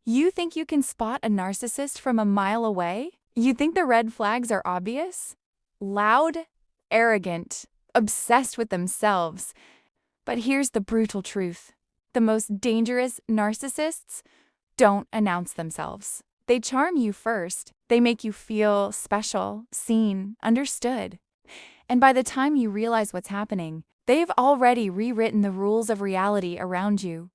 You think you can spot a narcissist from a mile away? You think the red flags are obvious? Loud, arrogant, obsessed with themselves. But here's the brutal truth. The most dangerous narcissists don't announce themselves. They charm you first. They make you feel special, seen, understood. And by the time you realize what's happening, they've already rewritten the rules of reality around you.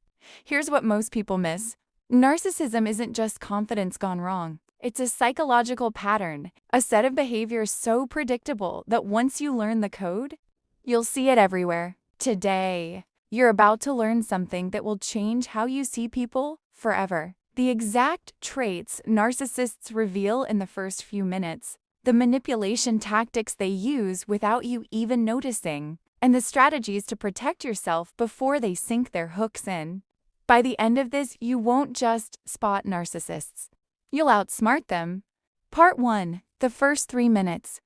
Here's what most people miss. Narcissism isn't just confidence gone wrong. It's a psychological pattern, a set of behaviors so predictable that once you learn the code, you'll see it everywhere. Today, you're about to learn something that will change how you see people forever. The exact traits narcissists reveal in the first few minutes, the manipulation tactics they use without you even noticing, and the strategies to protect yourself before they sink their hooks in. By the end of this, you won't just spot narcissists. You'll outsmart them. Part 1. The first 3 minutes.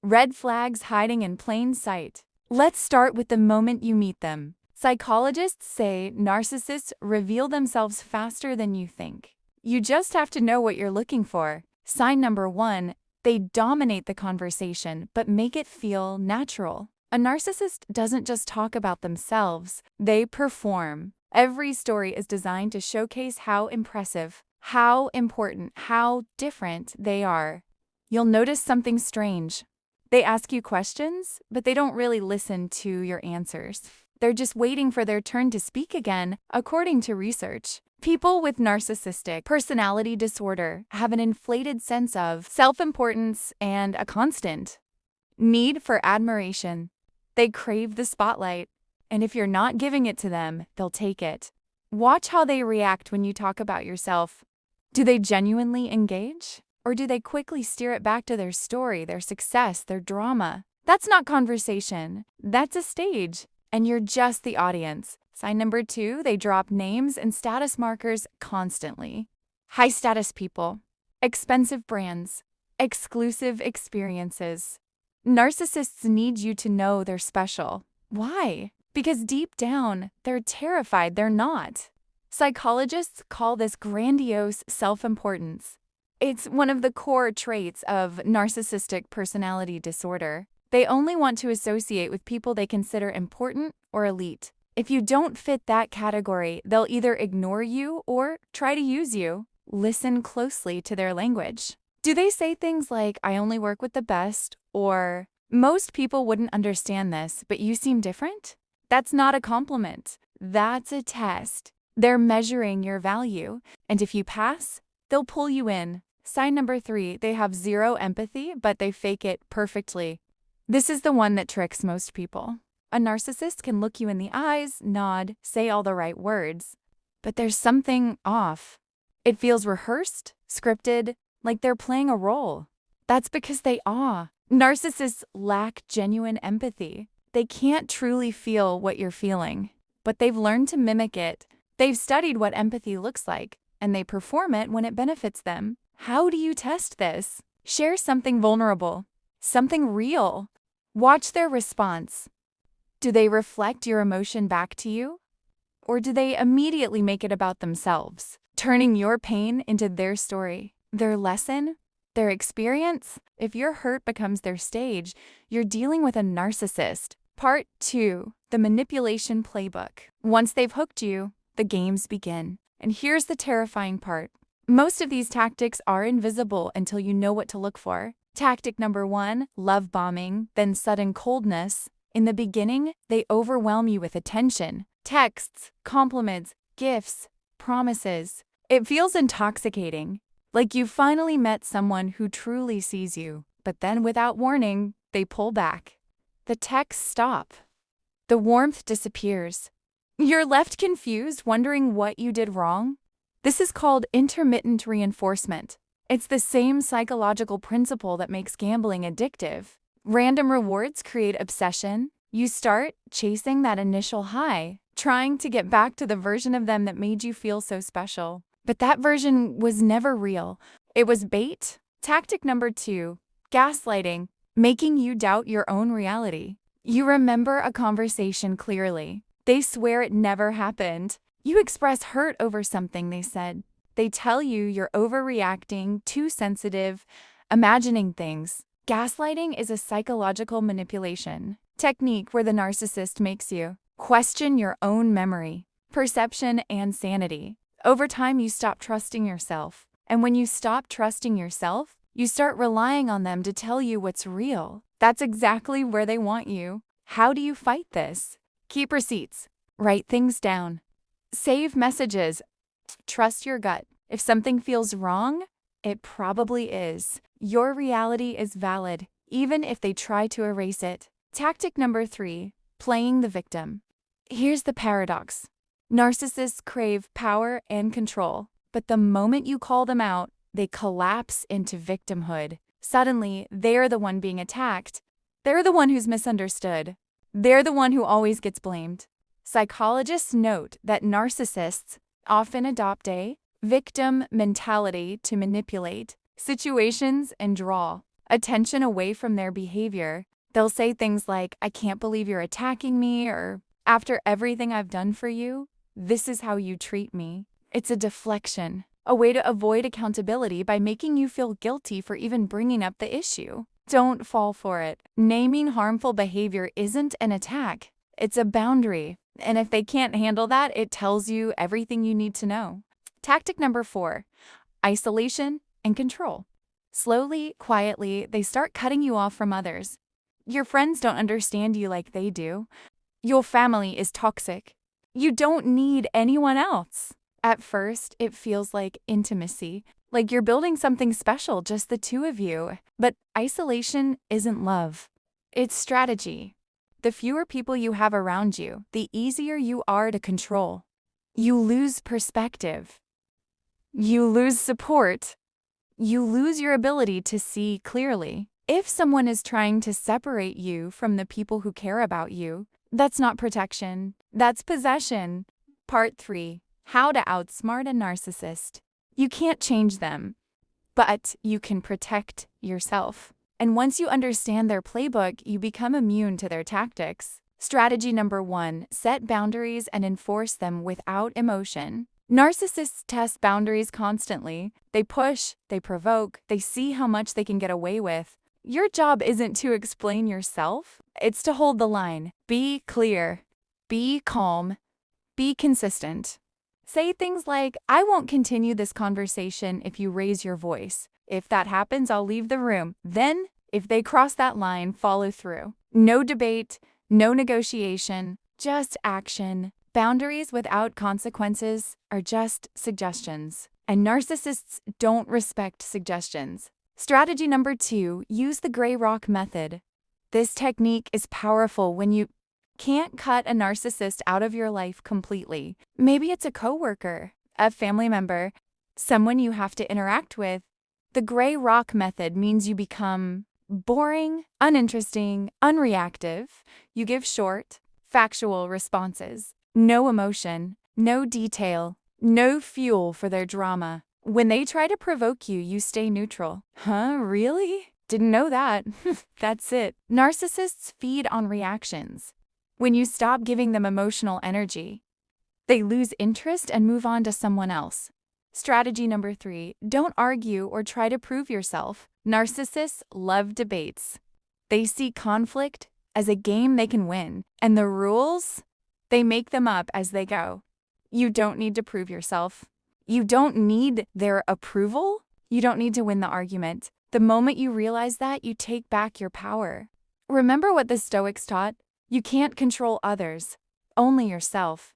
Red flags hiding in plain sight. Let's start with the moment you meet them. Psychologists say narcissists reveal themselves faster than you think. You just have to know what you're looking for. Sign number 1. They dominate the conversation, but make it feel natural. A narcissist doesn't just talk about themselves, they perform. Every story is designed to showcase how impressive, how important, how different they are. You'll notice something strange. They ask you questions, but they don't really listen to your answers. They're just waiting for their turn to speak again, according to research. People with narcissistic personality disorder have an inflated sense of self-importance and a constant need for admiration. They crave the spotlight, and if you're not giving it to them, they'll take it. Watch how they react when you talk about yourself. Do they genuinely engage? Or do they quickly steer it back to their story, their success, their drama? That's not conversation. That's a stage. And you're just the audience. Sign number 2, they drop names and status markers constantly. High-status people, expensive brands, exclusive experiences. Narcissists need you to know they're special. Why? Because deep down, they're terrified they're not. Psychologists call this grandiose self-importance. It's one of the core traits of narcissistic personality disorder. They only want to associate with people they consider important or elite. If you don't fit that category, they'll either ignore you or try to use you. Listen closely to their language. Do they say things like, "I only work with the best," or "Most people wouldn't understand this, but you seem different"? That's not a compliment. That's a test. They're measuring your value, and if you pass, they'll pull you in. Sign number 3, they have zero empathy, but they fake it perfectly. This is the one that tricks most people. A narcissist can look you in the eyes, nod, say all the right words, but there's something off. It feels rehearsed, scripted, like they're playing a role. That's because they are. Narcissists lack genuine empathy. They can't truly feel what you're feeling, but they've learned to mimic it. They've studied what empathy looks like, and they perform it when it benefits them. How do you test this? Share something vulnerable, something real. Watch their response. Do they reflect your emotion back to you? Or do they immediately make it about themselves, turning your pain into their story, their lesson, their experience? If your hurt becomes their stage, you're dealing with a narcissist. Part 2. The manipulation playbook. Once they've hooked you, the games begin. And here's the terrifying part. Most of these tactics are invisible until you know what to look for. Tactic number 1, love bombing, then sudden coldness. In the beginning, they overwhelm you with attention, texts, compliments, gifts, promises. It feels intoxicating, like you finally met someone who truly sees you. But then without warning, they pull back. The texts stop. The warmth disappears. You're left confused, wondering what you did wrong. This is called intermittent reinforcement. It's the same psychological principle that makes gambling addictive. Random rewards create obsession. You start chasing that initial high, trying to get back to the version of them that made you feel so special. But that version was never real. It was bait. Tactic number 2, gaslighting, making you doubt your own reality. You remember a conversation clearly. They swear it never happened. You express hurt over something they said. They tell you you're overreacting, too sensitive, imagining things. Gaslighting is a psychological manipulation technique where the narcissist makes you question your own memory, perception, and sanity. Over time, you stop trusting yourself. And when you stop trusting yourself, you start relying on them to tell you what's real. That's exactly where they want you. How do you fight this? Keep receipts. Write things down. Save messages. Trust your gut. If something feels wrong, it probably is. Your reality is valid, even if they try to erase it. Tactic number 3, playing the victim. Here's the paradox. Narcissists crave power and control, but the moment you call them out, they collapse into victimhood. Suddenly, they're the one being attacked. They're the one who's misunderstood. They're the one who always gets blamed. Psychologists note that narcissists often adopt a victim mentality to manipulate situations and draw attention away from their behavior. They'll say things like, "I can't believe you're attacking me," or "After everything I've done for you, this is how you treat me." It's a deflection, a way to avoid accountability by making you feel guilty for even bringing up the issue. Don't fall for it. Naming harmful behavior isn't an attack. It's a boundary. And if they can't handle that, it tells you everything you need to know. Tactic number 4, isolation and control. Slowly, quietly, they start cutting you off from others. Your friends don't understand you like they do. Your family is toxic. You don't need anyone else. At first, it feels like intimacy, like you're building something special, just the two of you. But isolation isn't love. It's strategy. The fewer people you have around you, the easier you are to control. You lose perspective. You lose support. You lose your ability to see clearly. If someone is trying to separate you from the people who care about you, that's not protection, that's possession. Part 3. How to outsmart a narcissist. You can't change them, but you can protect yourself. And once you understand their playbook, you become immune to their tactics. Strategy number 1, set boundaries and enforce them without emotion. Narcissists test boundaries constantly. They push, they provoke, they see how much they can get away with. Your job isn't to explain yourself, it's to hold the line. Be clear, be calm, be consistent. Say things like, "I won't continue this conversation if you raise your voice. If that happens, I'll leave the room." Then, if they cross that line, follow through. No debate, no negotiation, just action. Boundaries without consequences are just suggestions, and narcissists don't respect suggestions. Strategy number 2, use the gray rock method. This technique is powerful when you can't cut a narcissist out of your life completely. Maybe it's a coworker, a family member, someone you have to interact with. The gray rock method means you become boring, uninteresting, unreactive. You give short, factual responses. No emotion, no detail, no fuel for their drama. When they try to provoke you, you stay neutral. Huh, really? Didn't know that. That's it. Narcissists feed on reactions. When you stop giving them emotional energy, they lose interest and move on to someone else. Strategy number 3, don't argue or try to prove yourself. Narcissists love debates. They see conflict as a game they can win, and the rules, they make them up as they go. You don't need to prove yourself. You don't need their approval. You don't need to win the argument. The moment you realize that, you take back your power. Remember what the Stoics taught? You can't control others, only yourself.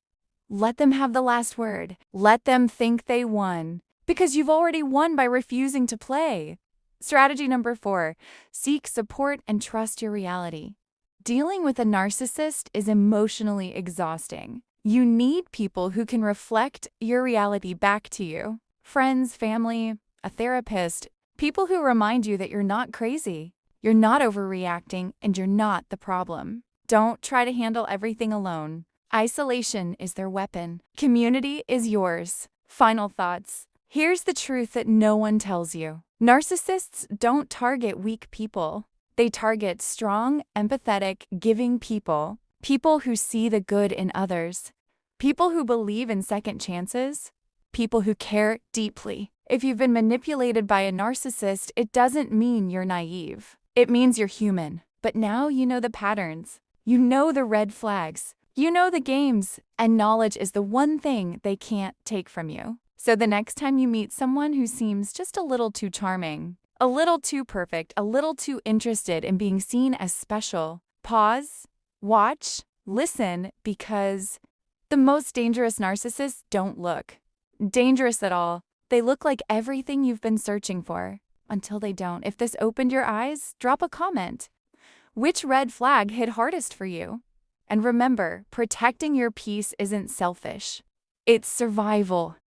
Let them have the last word. Let them think they won, because you've already won by refusing to play. Strategy number 4, seek support and trust your reality. Dealing with a narcissist is emotionally exhausting. You need people who can reflect your reality back to you. Friends, family, a therapist, people who remind you that you're not crazy, you're not overreacting, and you're not the problem. Don't try to handle everything alone. Isolation is their weapon. Community is yours. Final thoughts. Here's the truth that no one tells you. Narcissists don't target weak people. They target strong, empathetic, giving people. People who see the good in others. People who believe in second chances. people who care deeply. If you've been manipulated by a narcissist, it doesn't mean you're naive. It means you're human. But now you know the patterns. You know the red flags. You know the games. And knowledge is the one thing they can't take from you. So the next time you meet someone who seems just a little too charming, a little too perfect, a little too interested in being seen as special, pause, watch, listen, because the most dangerous narcissists don't look dangerous at all. They look like everything you've been searching for, until they don't. If this opened your eyes, drop a comment. Which red flag hit hardest for you? And remember, protecting your peace isn't selfish. It's survival.